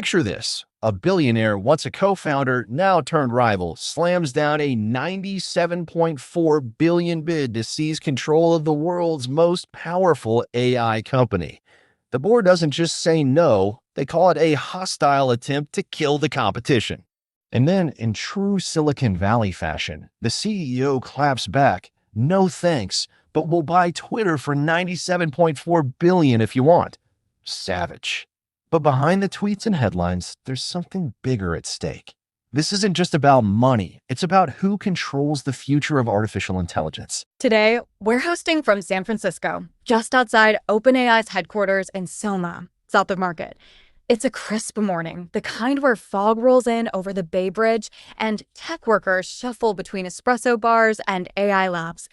Picture this. A billionaire, once a co-founder, now turned rival, slams down a $97.4 billion bid to seize control of the world's most powerful AI company. The board doesn't just say no, they call it a hostile attempt to kill the competition. And then, in true Silicon Valley fashion, the CEO claps back, "No thanks, but we'll buy Twitter for $97.4 billion if you want." Savage. But behind the tweets and headlines, there's something bigger at stake. This isn't just about money. It's about who controls the future of artificial intelligence. Today, we're hosting from San Francisco, just outside OpenAI's headquarters in Soma, south of Market. It's a crisp morning, the kind where fog rolls in over the Bay Bridge and tech workers shuffle between espresso bars and AI labs.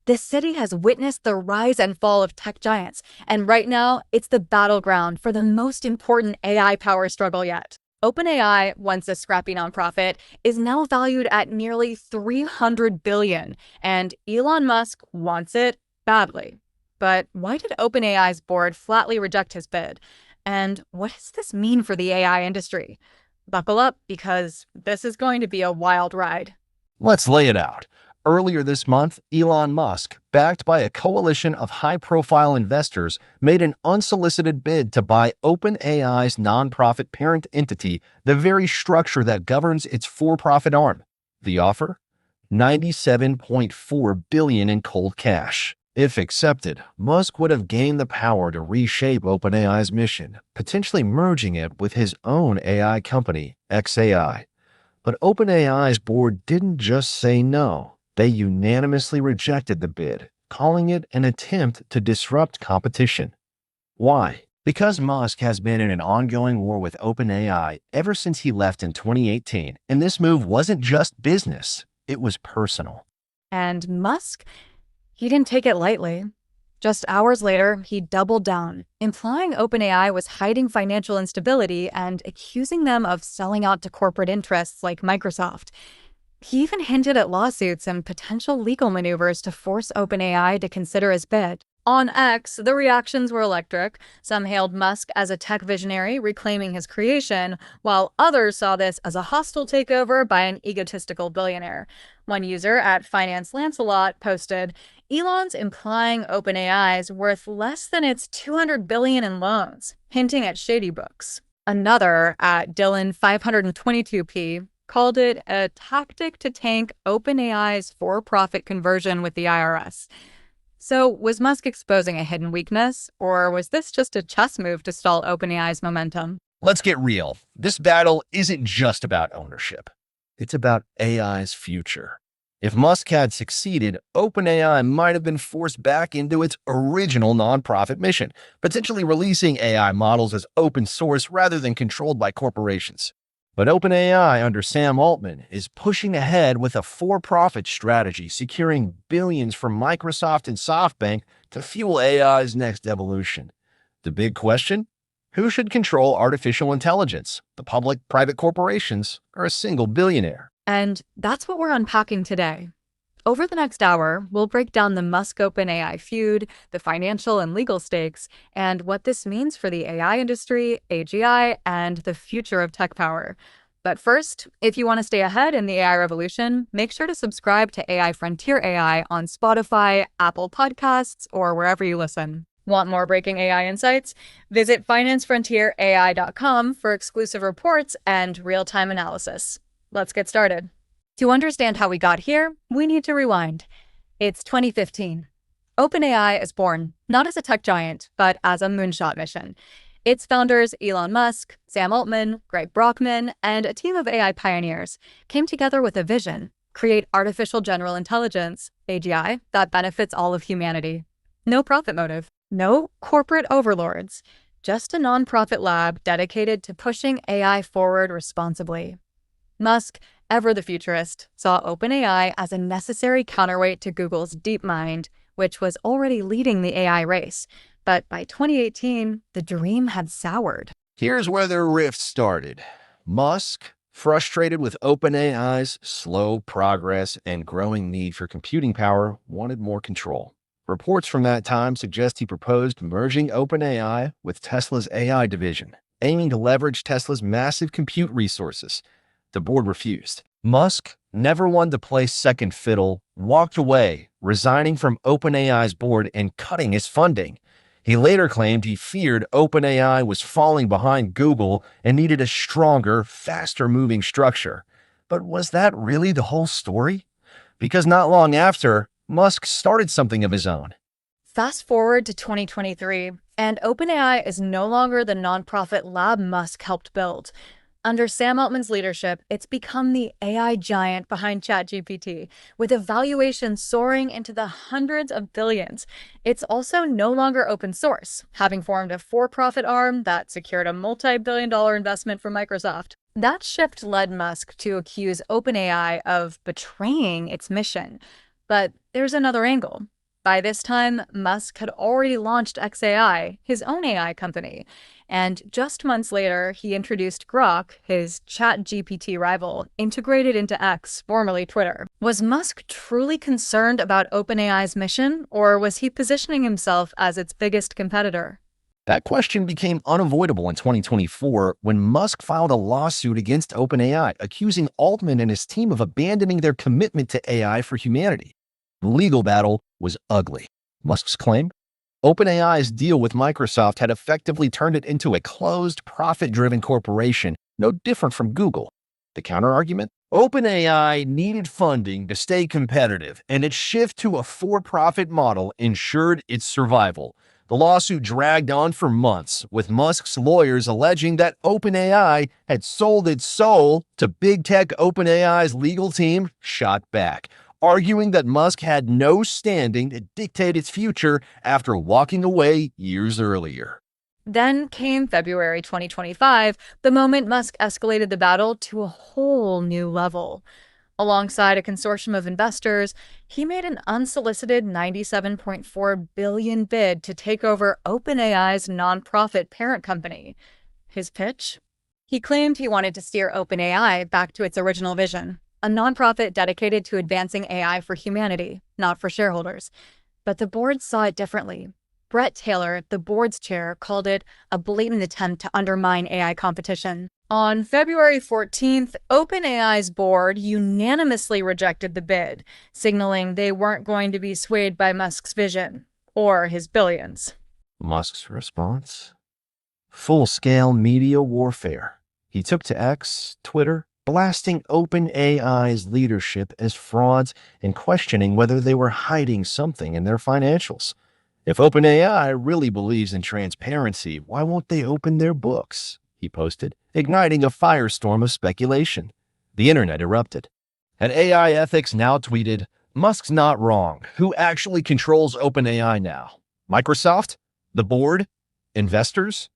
This city has witnessed the rise and fall of tech giants, and right now, it's the battleground for the most important AI power struggle yet. OpenAI, once a scrappy nonprofit, is now valued at nearly $300 billion, and Elon Musk wants it badly. But why did OpenAI's board flatly reject his bid? And what does this mean for the AI industry? Buckle up, because this is going to be a wild ride. Let's lay it out. Earlier this month, Elon Musk, backed by a coalition of high-profile investors, made an unsolicited bid to buy OpenAI's nonprofit parent entity, the very structure that governs its for-profit arm. The offer? $97.4 billion in cold cash. If accepted, Musk would have gained the power to reshape OpenAI's mission, potentially merging it with his own AI company, xAI. But OpenAI's board didn't just say no. They unanimously rejected the bid, calling it an attempt to disrupt competition. Why? Because Musk has been in an ongoing war with OpenAI ever since he left in 2018, and this move wasn't just business, it was personal. And Musk? He didn't take it lightly. Just hours later, he doubled down, implying OpenAI was hiding financial instability and accusing them of selling out to corporate interests like Microsoft. He even hinted at lawsuits and potential legal maneuvers to force OpenAI to consider his bid. On X, the reactions were electric. Some hailed Musk as a tech visionary reclaiming his creation, while others saw this as a hostile takeover by an egotistical billionaire. One user at Finance Lancelot posted, "Elon's implying OpenAI's worth less than its $200 billion in loans, hinting at shady books." Another, at Dylan522p, called it a tactic to tank OpenAI's for-profit conversion with the IRS. So was Musk exposing a hidden weakness, or was this just a chess move to stall OpenAI's momentum? Let's get real. This battle isn't just about ownership. It's about AI's future. If Musk had succeeded, OpenAI might have been forced back into its original nonprofit mission, potentially releasing AI models as open source rather than controlled by corporations. But OpenAI under Sam Altman is pushing ahead with a for-profit strategy, securing billions from Microsoft and SoftBank to fuel AI's next evolution. The big question? Who should control artificial intelligence? The public, private corporations, or a single billionaire? And that's what we're unpacking today. Over the next hour, we'll break down the Musk-OpenAI feud, the financial and legal stakes, and what this means for the AI industry, AGI, and the future of tech power. But first, if you want to stay ahead in the AI revolution, make sure to subscribe to AI Frontier AI on Spotify, Apple Podcasts, or wherever you listen. Want more breaking AI insights? Visit financefrontierai.com for exclusive reports and real-time analysis. Let's get started. To understand how we got here, we need to rewind. It's 2015. OpenAI is born, not as a tech giant, but as a moonshot mission. Its founders, Elon Musk, Sam Altman, Greg Brockman, and a team of AI pioneers came together with a vision: create artificial general intelligence, AGI, that benefits all of humanity. No profit motive, no corporate overlords, just a nonprofit lab dedicated to pushing AI forward responsibly. Musk, ever the futurist, saw OpenAI as a necessary counterweight to Google's DeepMind, which was already leading the AI race. But by 2018, the dream had soured. Here's where the rift started. Musk, frustrated with OpenAI's slow progress and growing need for computing power, wanted more control. Reports from that time suggest he proposed merging OpenAI with Tesla's AI division. aiming to leverage Tesla's massive compute resources. The board refused. Musk, never one to play second fiddle, walked away, resigning from OpenAI's board and cutting his funding. He later claimed he feared OpenAI was falling behind Google and needed a stronger, faster-moving structure. But was that really the whole story? Because not long after, Musk started something of his own. Fast forward to 2023, and OpenAI is no longer the nonprofit lab Musk helped build. Under Sam Altman's leadership, it's become the AI giant behind ChatGPT, with a valuation soaring into the hundreds of billions. It's also no longer open source, having formed a for-profit arm that secured a multi-billion-dollar investment from Microsoft. That shift led Musk to accuse OpenAI of betraying its mission. But there's another angle. By this time, Musk had already launched xAI, his own AI company. And just months later, he introduced Grok, his ChatGPT rival, integrated into X, formerly Twitter. Was Musk truly concerned about OpenAI's mission, or was he positioning himself as its biggest competitor? That question became unavoidable in 2024 when Musk filed a lawsuit against OpenAI, accusing Altman and his team of abandoning their commitment to AI for humanity. The legal battle was ugly. Musk's claim? OpenAI's deal with Microsoft had effectively turned it into a closed, profit-driven corporation, no different from Google. The counterargument? OpenAI needed funding to stay competitive, and its shift to a for-profit model ensured its survival. The lawsuit dragged on for months, with Musk's lawyers alleging that OpenAI had sold its soul to big tech. OpenAI's legal team shot back, arguing that Musk had no standing to dictate its future after walking away years earlier. Then came February 2025, the moment Musk escalated the battle to a whole new level. Alongside a consortium of investors, he made an unsolicited $97.4 billion bid to take over OpenAI's nonprofit parent company. His pitch? He claimed he wanted to steer OpenAI back to its original vision, a nonprofit dedicated to advancing AI for humanity, not for shareholders. But the board saw it differently. Brett Taylor, the board's chair, called it a blatant attempt to undermine AI competition. On February 14th, OpenAI's board unanimously rejected the bid, signaling they weren't going to be swayed by Musk's vision or his billions. Musk's response? Full-scale media warfare. He took to X, Twitter, blasting OpenAI's leadership as frauds and questioning whether they were hiding something in their financials. If OpenAI really believes in transparency, why won't they open their books? He posted, igniting a firestorm of speculation. The internet erupted. And AI Ethics now tweeted, Musk's not wrong. Who actually controls OpenAI now? Microsoft? The board? Investors?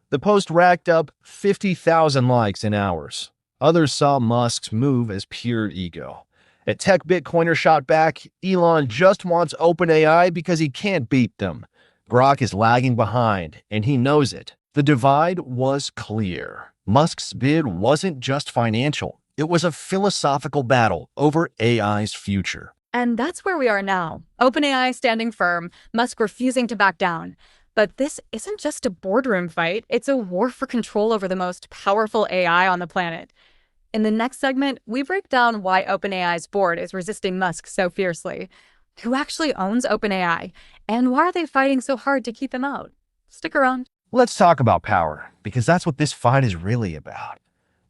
The post racked up 50,000 likes in hours. Others saw Musk's move as pure ego. A tech Bitcoiner shot back, Elon just wants OpenAI because he can't beat them. Grok is lagging behind, and he knows it. The divide was clear. Musk's bid wasn't just financial. It was a philosophical battle over AI's future. And that's where we are now. OpenAI standing firm, Musk refusing to back down. But this isn't just a boardroom fight. It's a war for control over the most powerful AI on the planet. In the next segment, we break down why OpenAI's board is resisting Musk so fiercely. Who actually owns OpenAI? And why are they fighting so hard to keep him out? Stick around. Let's talk about power, because that's what this fight is really about.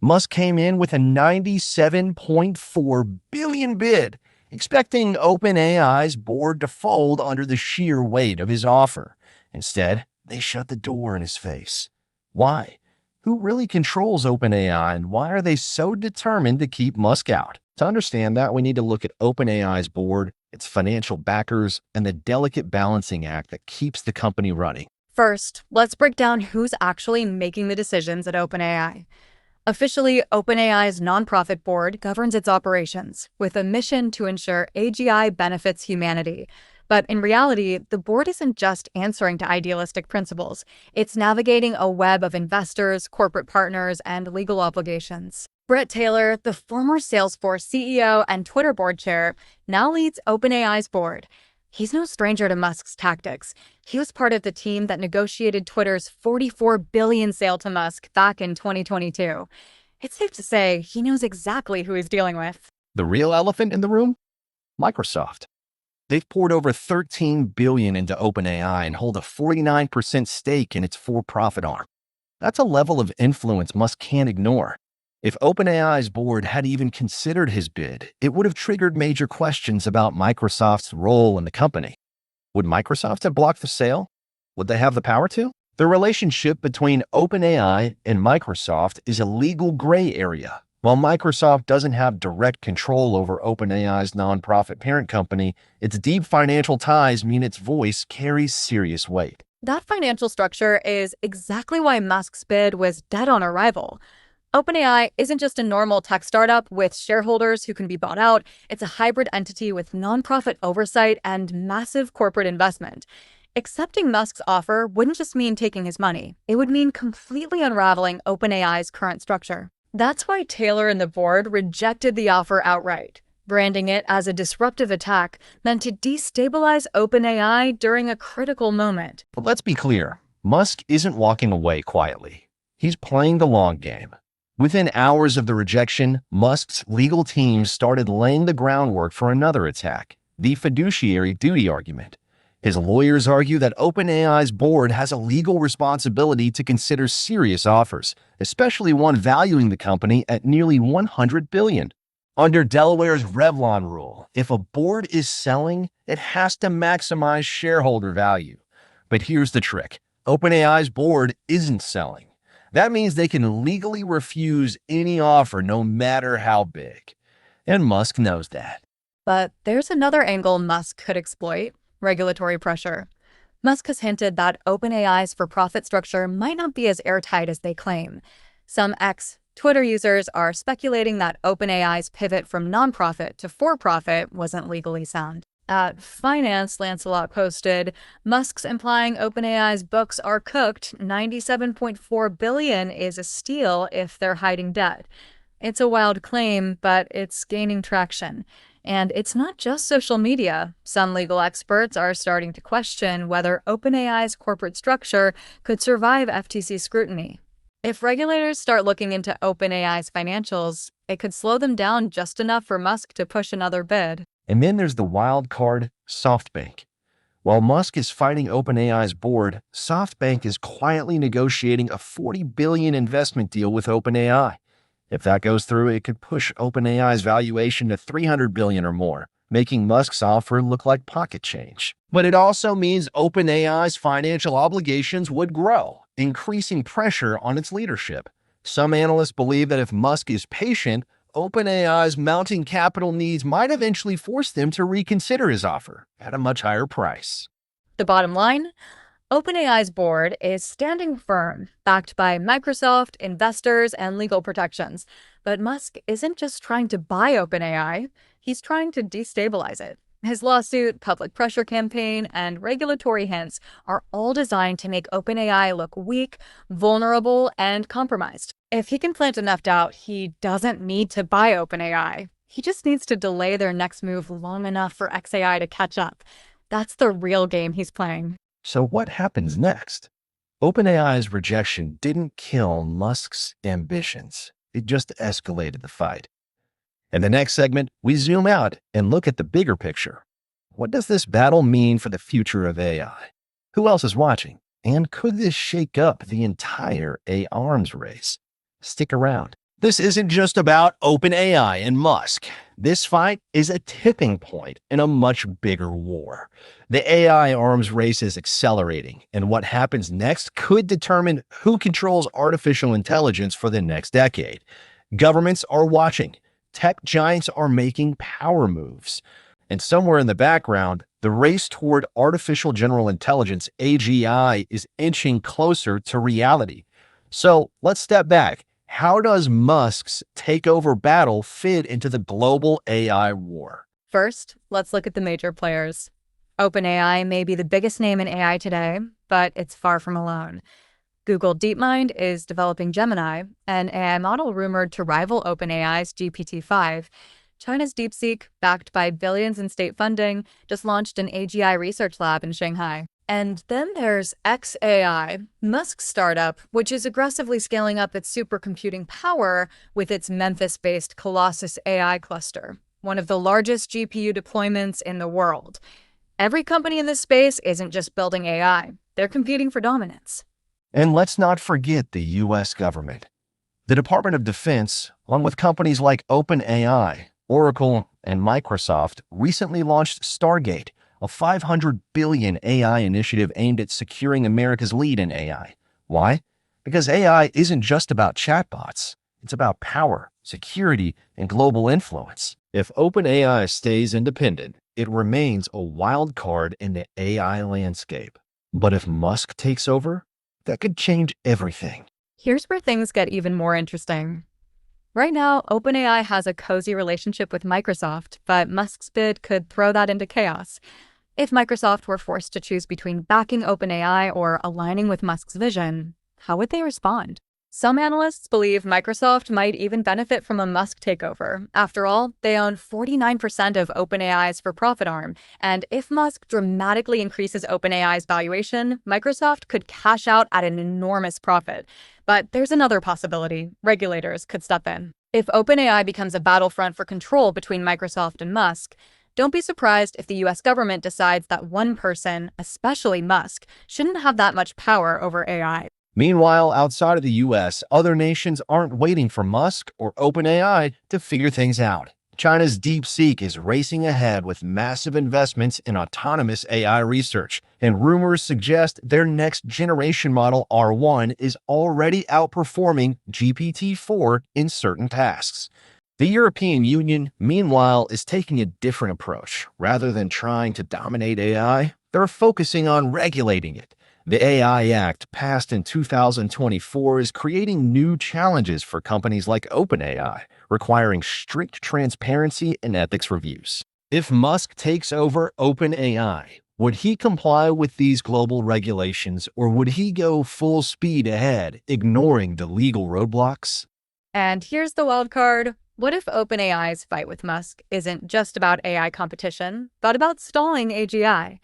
Musk came in with a $97.4 billion bid, expecting OpenAI's board to fold under the sheer weight of his offer. Instead, they shut the door in his face. Why? Who really controls OpenAI, and why are they so determined to keep Musk out? To understand that, we need to look at OpenAI's board, its financial backers, and the delicate balancing act that keeps the company running. First, let's break down who's actually making the decisions at OpenAI. Officially, OpenAI's nonprofit board governs its operations, with a mission to ensure AGI benefits humanity. But in reality, the board isn't just answering to idealistic principles. It's navigating a web of investors, corporate partners, and legal obligations. Brett Taylor, the former Salesforce CEO and Twitter board chair, now leads OpenAI's board. He's no stranger to Musk's tactics. He was part of the team that negotiated Twitter's $44 billion sale to Musk back in 2022. It's safe to say he knows exactly who he's dealing with. The real elephant in the room? Microsoft. They've poured over $13 billion into OpenAI and hold a 49% stake in its for-profit arm. That's a level of influence Musk can't ignore. If OpenAI's board had even considered his bid, it would have triggered major questions about Microsoft's role in the company. Would Microsoft have blocked the sale? Would they have the power to? The relationship between OpenAI and Microsoft is a legal gray area. While Microsoft doesn't have direct control over OpenAI's nonprofit parent company, its deep financial ties mean its voice carries serious weight. That financial structure is exactly why Musk's bid was dead on arrival. OpenAI isn't just a normal tech startup with shareholders who can be bought out. It's a hybrid entity with nonprofit oversight and massive corporate investment. Accepting Musk's offer wouldn't just mean taking his money. It would mean completely unraveling OpenAI's current structure. That's why Taylor and the board rejected the offer outright, branding it as a disruptive attack meant to destabilize OpenAI during a critical moment. But let's be clear, Musk isn't walking away quietly. He's playing the long game. Within hours of the rejection, Musk's legal team started laying the groundwork for another attack, the fiduciary duty argument. His lawyers argue that OpenAI's board has a legal responsibility to consider serious offers, especially one valuing the company at nearly $100 billion. Under Delaware's Revlon rule, if a board is selling, it has to maximize shareholder value. But here's the trick. OpenAI's board isn't selling. That means they can legally refuse any offer, no matter how big. And Musk knows that. But there's another angle Musk could exploit: regulatory pressure. Musk has hinted that OpenAI's for-profit structure might not be as airtight as they claim. Some ex-Twitter users are speculating that OpenAI's pivot from nonprofit to for-profit wasn't legally sound. At Finance, Lancelot posted, Musk's implying OpenAI's books are cooked. $97.4 billion is a steal if they're hiding debt. It's a wild claim, but it's gaining traction. And it's not just social media. Some legal experts are starting to question whether OpenAI's corporate structure could survive FTC scrutiny. If regulators start looking into OpenAI's financials, it could slow them down just enough for Musk to push another bid. And then there's the wild card, SoftBank. While Musk is fighting OpenAI's board, SoftBank is quietly negotiating a $40 billion investment deal with OpenAI. If that goes through, it could push OpenAI's valuation to $300 billion or more, making Musk's offer look like pocket change. But it also means OpenAI's financial obligations would grow, increasing pressure on its leadership. Some analysts believe that if Musk is patient, OpenAI's mounting capital needs might eventually force them to reconsider his offer at a much higher price. The bottom line? OpenAI's board is standing firm, backed by Microsoft, investors, and legal protections. But Musk isn't just trying to buy OpenAI, he's trying to destabilize it. His lawsuit, public pressure campaign, and regulatory hints are all designed to make OpenAI look weak, vulnerable, and compromised. If he can plant enough doubt, he doesn't need to buy OpenAI. He just needs to delay their next move long enough for xAI to catch up. That's the real game he's playing. So what happens next? OpenAI's rejection didn't kill Musk's ambitions. It just escalated the fight. In the next segment, we zoom out and look at the bigger picture. What does this battle mean for the future of AI? Who else is watching? And could this shake up the entire AI arms race? Stick around. This isn't just about OpenAI and Musk. This fight is a tipping point in a much bigger war. The AI arms race is accelerating, and what happens next could determine who controls artificial intelligence for the next decade. Governments are watching. Tech giants are making power moves. And somewhere in the background, the race toward artificial general intelligence, AGI, is inching closer to reality. So let's step back. How does Musk's takeover battle fit into the global AI war? First, let's look at the major players. OpenAI may be the biggest name in AI today, but it's far from alone. Google DeepMind is developing Gemini, an AI model rumored to rival OpenAI's GPT-5. China's DeepSeek, backed by billions in state funding, just launched an AGI research lab in Shanghai. And then there's xAI, Musk's startup, which is aggressively scaling up its supercomputing power with its Memphis-based Colossus AI cluster, one of the largest GPU deployments in the world. Every company in this space isn't just building AI, they're competing for dominance. And let's not forget the U.S. government. The Department of Defense, along with companies like OpenAI, Oracle, and Microsoft, recently launched Stargate, a $500 billion AI initiative aimed at securing America's lead in AI. Why? Because AI isn't just about chatbots. It's about power, security, and global influence. If OpenAI stays independent, it remains a wild card in the AI landscape. But if Musk takes over, that could change everything. Here's where things get even more interesting. Right now, OpenAI has a cozy relationship with Microsoft, but Musk's bid could throw that into chaos. If Microsoft were forced to choose between backing OpenAI or aligning with Musk's vision, how would they respond? Some analysts believe Microsoft might even benefit from a Musk takeover. After all, they own 49% of OpenAI's for-profit arm, and if Musk dramatically increases OpenAI's valuation, Microsoft could cash out at an enormous profit. But there's another possibility. Regulators could step in. If OpenAI becomes a battlefront for control between Microsoft and Musk, don't be surprised if the US government decides that one person, especially Musk, shouldn't have that much power over AI. Meanwhile, outside of the US, other nations aren't waiting for Musk or OpenAI to figure things out. China's DeepSeek is racing ahead with massive investments in autonomous AI research, and rumors suggest their next generation model R1 is already outperforming GPT-4 in certain tasks. The European Union, meanwhile, is taking a different approach. Rather than trying to dominate AI, they're focusing on regulating it. The AI Act, passed in 2024, is creating new challenges for companies like OpenAI, requiring strict transparency and ethics reviews. If Musk takes over OpenAI, would he comply with these global regulations, or would he go full speed ahead, ignoring the legal roadblocks? And here's the wild card. What if OpenAI's fight with Musk isn't just about AI competition, but about stalling AGI?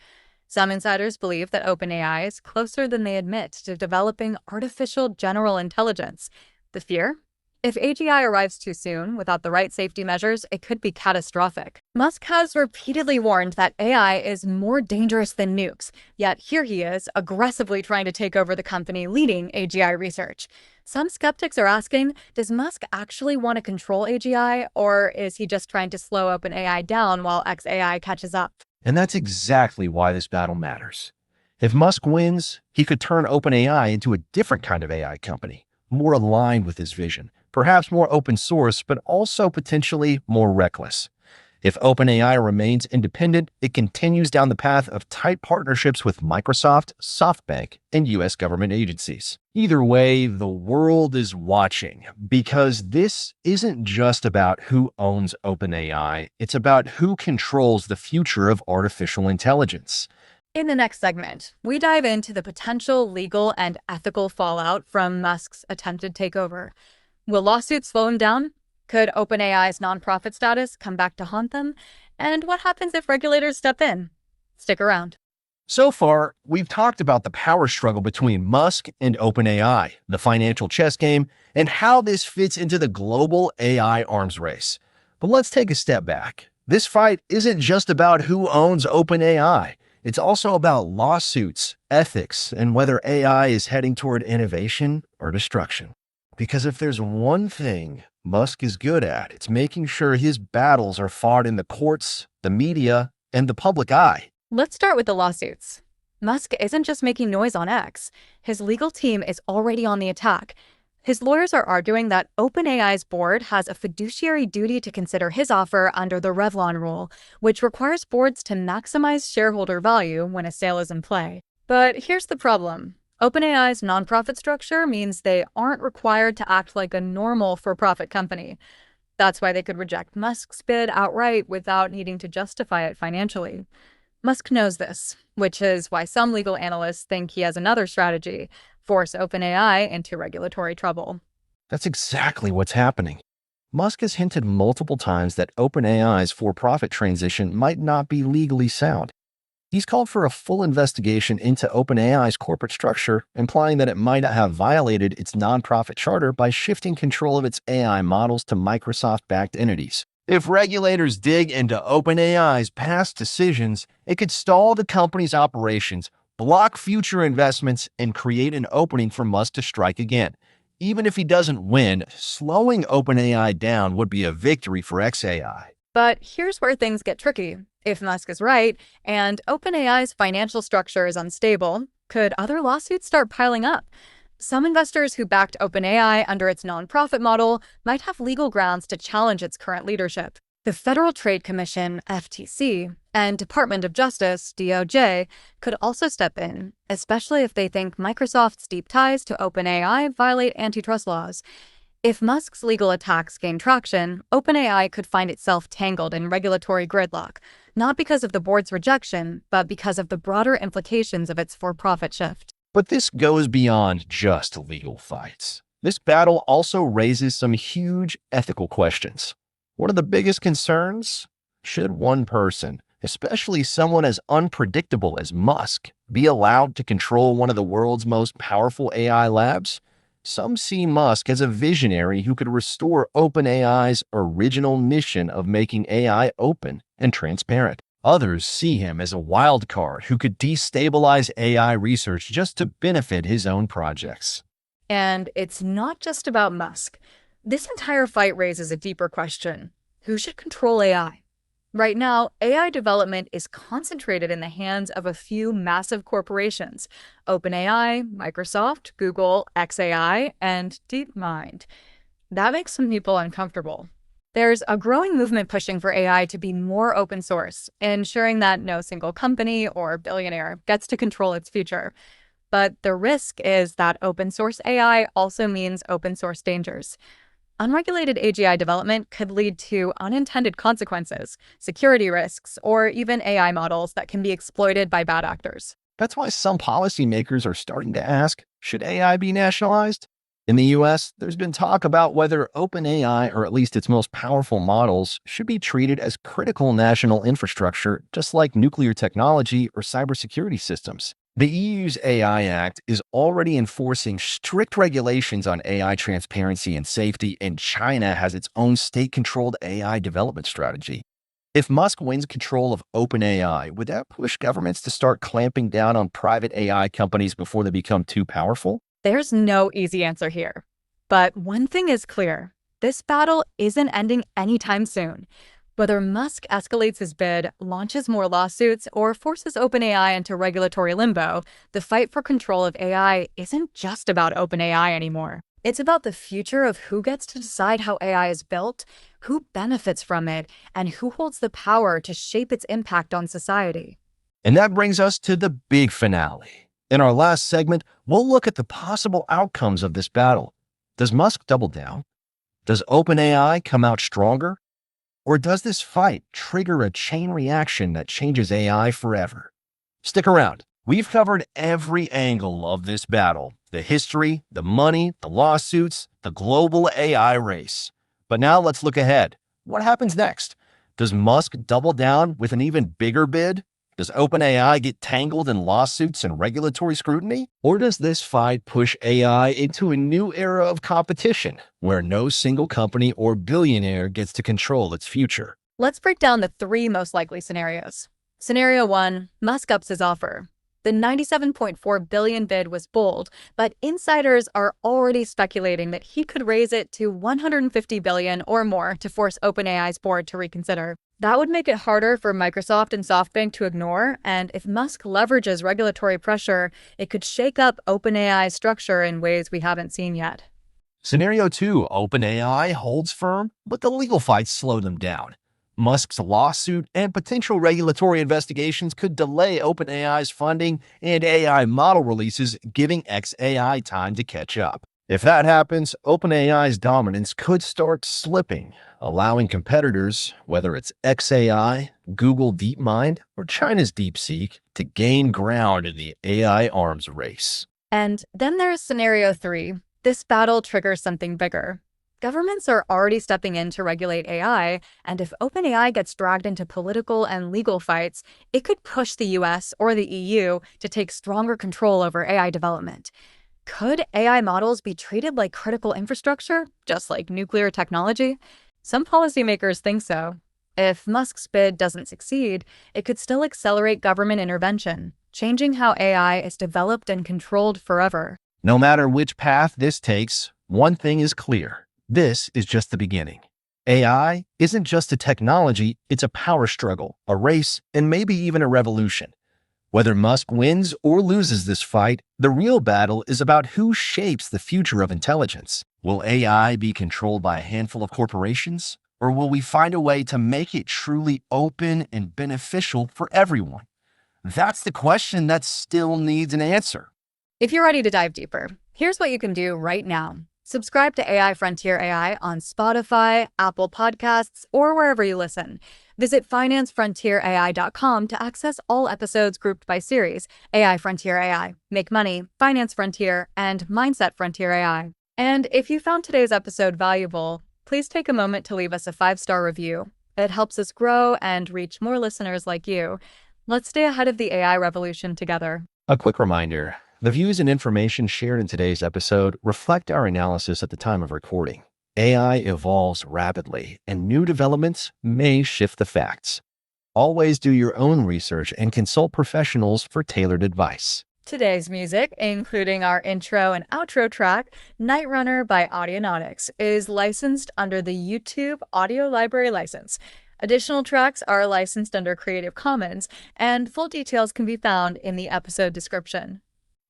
Some insiders believe that OpenAI is closer than they admit to developing artificial general intelligence. The fear? If AGI arrives too soon, without the right safety measures, it could be catastrophic. Musk has repeatedly warned that AI is more dangerous than nukes, yet here he is, aggressively trying to take over the company leading AGI research. Some skeptics are asking, does Musk actually want to control AGI, or is he just trying to slow OpenAI down while xAI catches up? And that's exactly why this battle matters. If Musk wins, he could turn OpenAI into a different kind of AI company, more aligned with his vision, perhaps more open source, but also potentially more reckless. If OpenAI remains independent, it continues down the path of tight partnerships with Microsoft, SoftBank, and US government agencies. Either way, the world is watching, because this isn't just about who owns OpenAI, it's about who controls the future of artificial intelligence. In the next segment, we dive into the potential legal and ethical fallout from Musk's attempted takeover. Will lawsuits slow him down? Could OpenAI's nonprofit status come back to haunt them? And what happens if regulators step in? Stick around. So far, we've talked about the power struggle between Musk and OpenAI, the financial chess game, and how this fits into the global AI arms race. But let's take a step back. This fight isn't just about who owns OpenAI. It's also about lawsuits, ethics, and whether AI is heading toward innovation or destruction. Because if there's one thing Musk is good at, it's making sure his battles are fought in the courts, the media, and the public eye. Let's start with the lawsuits. Musk isn't just making noise on X. His legal team is already on the attack. His lawyers are arguing that OpenAI's board has a fiduciary duty to consider his offer under the Revlon rule, which requires boards to maximize shareholder value when a sale is in play. But here's the problem. OpenAI's nonprofit structure means they aren't required to act like a normal for-profit company. That's why they could reject Musk's bid outright without needing to justify it financially. Musk knows this, which is why some legal analysts think he has another strategy: force OpenAI into regulatory trouble. That's exactly what's happening. Musk has hinted multiple times that OpenAI's for-profit transition might not be legally sound. He's called for a full investigation into OpenAI's corporate structure, implying that it might have violated its nonprofit charter by shifting control of its AI models to Microsoft-backed entities. If regulators dig into OpenAI's past decisions, it could stall the company's operations, block future investments, and create an opening for Musk to strike again. Even if he doesn't win, slowing OpenAI down would be a victory for XAI. But here's where things get tricky. If Musk is right, and OpenAI's financial structure is unstable, could other lawsuits start piling up? Some investors who backed OpenAI under its nonprofit model might have legal grounds to challenge its current leadership. The Federal Trade Commission, FTC, and Department of Justice, DOJ, could also step in, especially if they think Microsoft's deep ties to OpenAI violate antitrust laws. If Musk's legal attacks gain traction, OpenAI could find itself tangled in regulatory gridlock, not because of the board's rejection, but because of the broader implications of its for-profit shift. But this goes beyond just legal fights. This battle also raises some huge ethical questions. One of the biggest concerns? Should one person, especially someone as unpredictable as Musk, be allowed to control one of the world's most powerful AI labs? Some see Musk as a visionary who could restore OpenAI's original mission of making AI open and transparent. Others see him as a wild card who could destabilize AI research just to benefit his own projects. And it's not just about Musk. This entire fight raises a deeper question. Who should control AI? Right now, AI development is concentrated in the hands of a few massive corporations: OpenAI, Microsoft, Google, XAI, and DeepMind. That makes some people uncomfortable. There's a growing movement pushing for AI to be more open source, ensuring that no single company or billionaire gets to control its future. But the risk is that open source AI also means open source dangers. Unregulated AGI development could lead to unintended consequences, security risks, or even AI models that can be exploited by bad actors. That's why some policymakers are starting to ask, should AI be nationalized? In the US, there's been talk about whether OpenAI, or at least its most powerful models, should be treated as critical national infrastructure, just like nuclear technology or cybersecurity systems. The EU's AI Act is already enforcing strict regulations on AI transparency and safety, and China has its own state-controlled AI development strategy. If Musk wins control of OpenAI, would that push governments to start clamping down on private AI companies before they become too powerful? There's no easy answer here. But one thing is clear. This battle isn't ending anytime soon. Whether Musk escalates his bid, launches more lawsuits, or forces OpenAI into regulatory limbo, the fight for control of AI isn't just about OpenAI anymore. It's about the future of who gets to decide how AI is built, who benefits from it, and who holds the power to shape its impact on society. And that brings us to the big finale. In our last segment, we'll look at the possible outcomes of this battle. Does Musk double down? Does OpenAI come out stronger? Or does this fight trigger a chain reaction that changes AI forever? Stick around. We've covered every angle of this battle: the history, the money, the lawsuits, the global AI race. But now let's look ahead. What happens next? Does Musk double down with an even bigger bid? Does OpenAI get tangled in lawsuits and regulatory scrutiny? Or does this fight push AI into a new era of competition where no single company or billionaire gets to control its future? Let's break down the three most likely scenarios. Scenario 1, Musk ups his offer. The $97.4 billion bid was bold, but insiders are already speculating that he could raise it to $150 billion or more to force OpenAI's board to reconsider. That would make it harder for Microsoft and SoftBank to ignore, and if Musk leverages regulatory pressure, it could shake up OpenAI's structure in ways we haven't seen yet. Scenario 2, OpenAI holds firm, but the legal fights slow them down. Musk's lawsuit and potential regulatory investigations could delay OpenAI's funding and AI model releases, giving XAI time to catch up. If that happens, OpenAI's dominance could start slipping, allowing competitors, whether it's XAI, Google DeepMind, or China's DeepSeek, to gain ground in the AI arms race. And then there's scenario 3. This battle triggers something bigger. Governments are already stepping in to regulate AI, and if OpenAI gets dragged into political and legal fights, it could push the US or the EU to take stronger control over AI development. Could AI models be treated like critical infrastructure, just like nuclear technology? Some policymakers think so. If Musk's bid doesn't succeed, it could still accelerate government intervention, changing how AI is developed and controlled forever. No matter which path this takes, one thing is clear. This is just the beginning. AI isn't just a technology, it's a power struggle, a race, and maybe even a revolution. Whether Musk wins or loses this fight, the real battle is about who shapes the future of intelligence. Will AI be controlled by a handful of corporations, or will we find a way to make it truly open and beneficial for everyone? That's the question that still needs an answer. If you're ready to dive deeper, here's what you can do right now. Subscribe to AI Frontier AI on Spotify, Apple Podcasts, or wherever you listen. Visit financefrontierai.com to access all episodes grouped by series: AI Frontier AI, Make Money, Finance Frontier, and Mindset Frontier AI. And if you found today's episode valuable, please take a moment to leave us a 5-star review. It helps us grow and reach more listeners like you. Let's stay ahead of the AI revolution together. A quick reminder, the views and information shared in today's episode reflect our analysis at the time of recording. AI evolves rapidly, and new developments may shift the facts. Always do your own research and consult professionals for tailored advice. Today's music, including our intro and outro track, Night Runner by Audionautics, is licensed under the YouTube Audio Library license. Additional tracks are licensed under Creative Commons, and full details can be found in the episode description.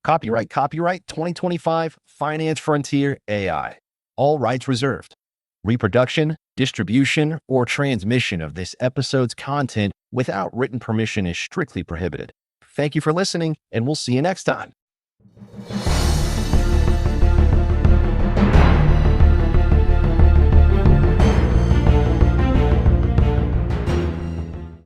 Copyright 2025, Finance Frontier AI. All rights reserved. Reproduction, distribution, or transmission of this episode's content without written permission is strictly prohibited. Thank you for listening, and we'll see you next time.